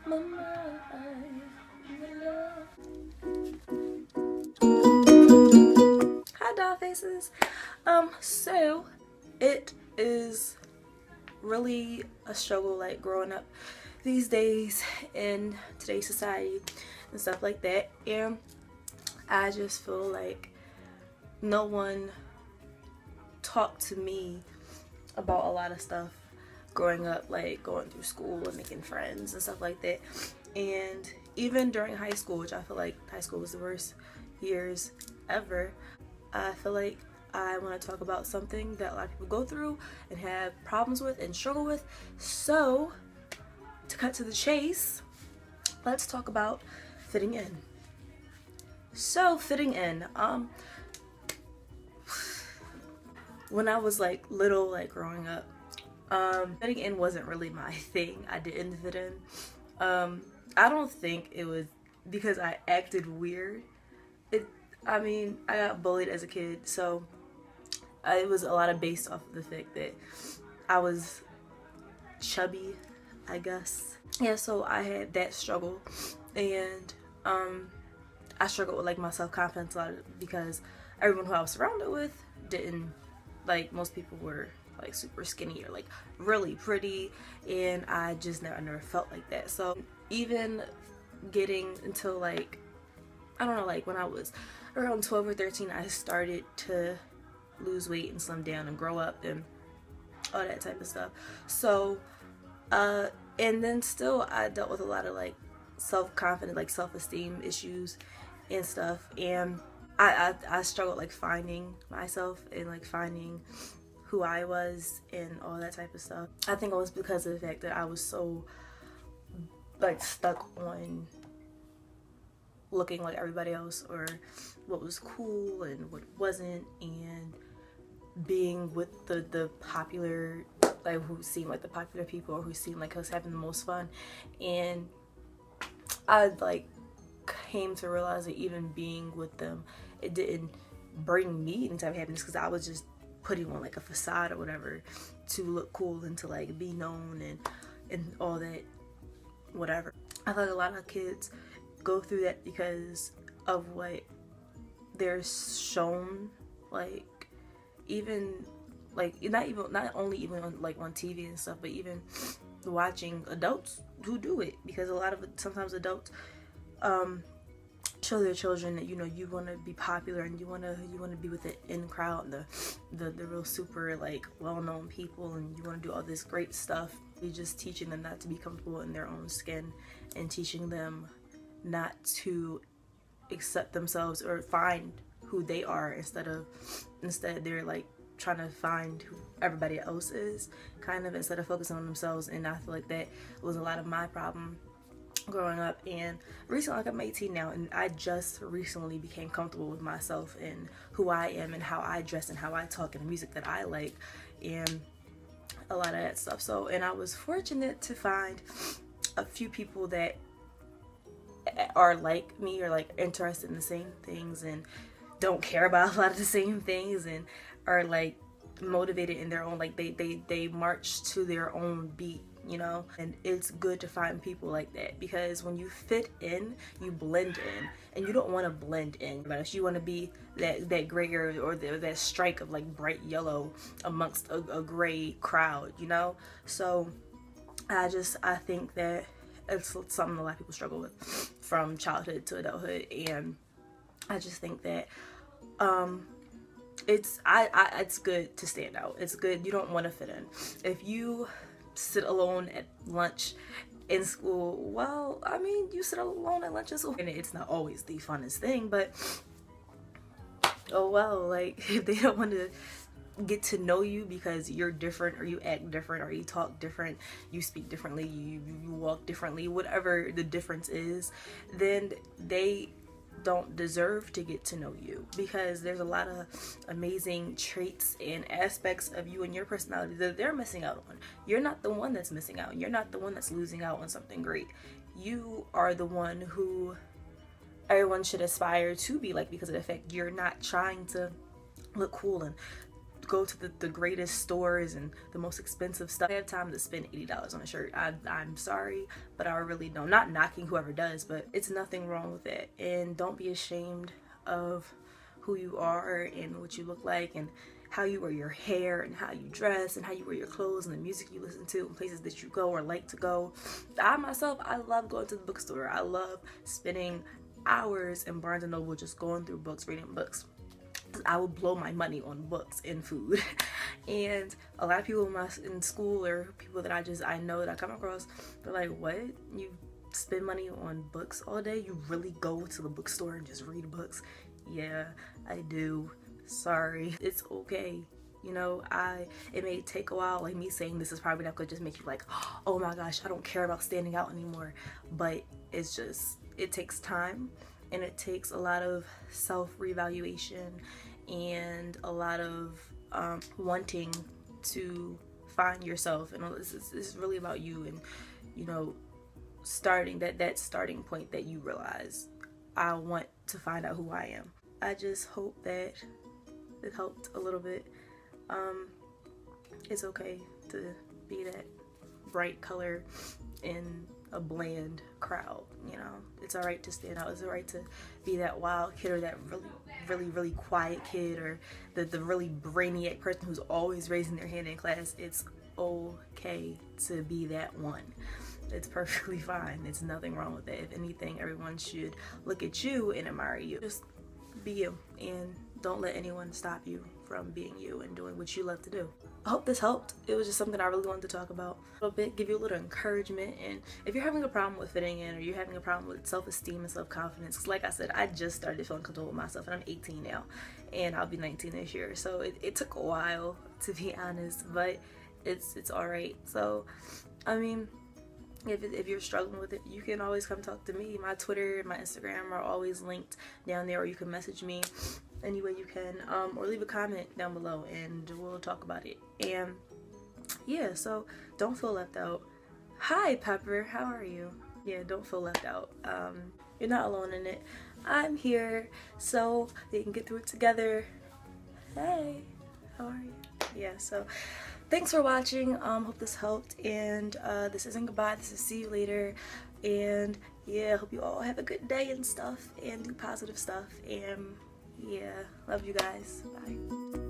my mind, my love. Hi doll faces. So it is really a struggle, like growing up these days in today's society and stuff like that, and I just feel like no one talked to me about a lot of stuff growing up, like going through school and making friends and stuff like that. And even during high school, which I feel like high school was the worst years ever, I feel like I want to talk about something that a lot of people go through and have problems with and struggle with. So to cut to the chase, let's talk about fitting in. So fitting in, when I was like little, like growing up, fitting in wasn't really my thing. I didn't fit in. I don't think it was because I acted weird. I mean, I got bullied as a kid, so it was a lot of based off of the fact that I was chubby, I guess. Yeah, so I had that struggle, and I struggled with like my self-confidence a lot because everyone who I was surrounded with didn't, like, most people were like super skinny or like really pretty, and I just never felt like that. So even getting until like, I don't know, like when I was around 12 or 13, I started to lose weight and slim down and grow up and all that type of stuff. So and then still I dealt with a lot of like self-confidence, like self-esteem issues and stuff, and I struggled like finding myself and like finding who I was and all that type of stuff. I think it was because of the fact that I was so like stuck on looking like everybody else, or what was cool and what wasn't, and being with the popular, like who seemed like the popular people, or who seemed like us having the most fun. And I like came to realize that even being with them, it didn't bring me any type of happiness, because I was just putting on like a facade or whatever to look cool and to like be known and all that, whatever. I feel like a lot of kids go through that because of what they're shown, like even like not only even on, like on TV and stuff, but even watching adults who do it, because a lot of sometimes adults show their children that, you know, you want to be popular and you want to be with the in crowd, the real super like well-known people, and you want to do all this great stuff. You're just teaching them not to be comfortable in their own skin, and teaching them not to accept themselves or find who they are, instead they're like trying to find who everybody else is, kind of, instead of focusing on themselves. And I feel like that was a lot of my problem growing up. And recently, like I'm 18 now, and I just recently became comfortable with myself and who I am and how I dress and how I talk and the music that I like and a lot of that stuff. So, and I was fortunate to find a few people that are like me, or like interested in the same things and don't care about a lot of the same things, and are like motivated in their own, like they march to their own beat, you know. And it's good to find people like that, because when you fit in, you blend in, and you don't want to blend in, but you want to be that gray area, or that strike of like bright yellow amongst a gray crowd, you know. So I think that it's something a lot of people struggle with from childhood to adulthood, and I just think that it's good to stand out. It's good. You don't want to fit in. If you sit alone at lunch in school, well, I mean, you sit alone at lunch in school, and it's not always the funnest thing, but oh well, like if they don't want to get to know you because you're different, or you act different, or you talk different, you speak differently, you walk differently, whatever the difference is, then they don't deserve to get to know you, because there's a lot of amazing traits and aspects of you and your personality that they're missing out on. You're not the one that's missing out. You're not the one that's losing out on something great. You are the one who everyone should aspire to be like, because of the fact you're not trying to look cool and go to the greatest stores and the most expensive stuff. I have time to spend $80 on a shirt. I'm sorry, but I really don't. Not knocking whoever does, but it's nothing wrong with it. And don't be ashamed of who you are and what you look like and how you wear your hair and how you dress and how you wear your clothes and the music you listen to and places that you go or like to go. I myself, I love going to the bookstore. I love spending hours in Barnes & Noble just going through books, reading books. I will blow my money on books and food. And a lot of people in school or people that I know that I come across, they're like, what? You spend money on books all day? You really go to the bookstore and just read books? Yeah, I do. Sorry. It's okay. You know, it may take a while, like me saying this is probably not gonna just make you like, oh my gosh, I don't care about standing out anymore. But it's just, it takes time and it takes a lot of self-reevaluation and a lot of wanting to find yourself. And this is really about you and, you know, starting that starting point that you realize, I want to find out who I am. I just hope that it helped a little bit. It's okay to be that bright color in a bland crowd, you know. It's alright to stand out. It's alright to be that wild kid or that really quiet kid or the really brainiac person who's always raising their hand in class. It's okay to be that one. It's perfectly fine. There's nothing wrong with it. If anything, everyone should look at you and admire you. Just be you and don't let anyone stop you from being you and doing what you love to do. I hope this helped. It was just something I really wanted to talk about a little bit, give you a little encouragement. And if you're having a problem with fitting in or you're having a problem with self-esteem and self-confidence, because like I said, I just started feeling comfortable with myself and I'm 18 now and I'll be 19 this year. So it took a while, to be honest, but it's all right. So, I mean, if you're struggling with it, you can always come talk to me. My Twitter and my Instagram are always linked down there, or you can message me any way you can, or leave a comment down below and we'll talk about it. And yeah, so don't feel left out. Hi Pepper, how are you? Yeah, don't feel left out. You're not alone in it. I'm here so they can get through it together. Hey, how are you? Yeah, so thanks for watching. Hope this helped, and this isn't goodbye, this is see you later. And yeah, hope you all have a good day and stuff and do positive stuff. And yeah, love you guys. Bye.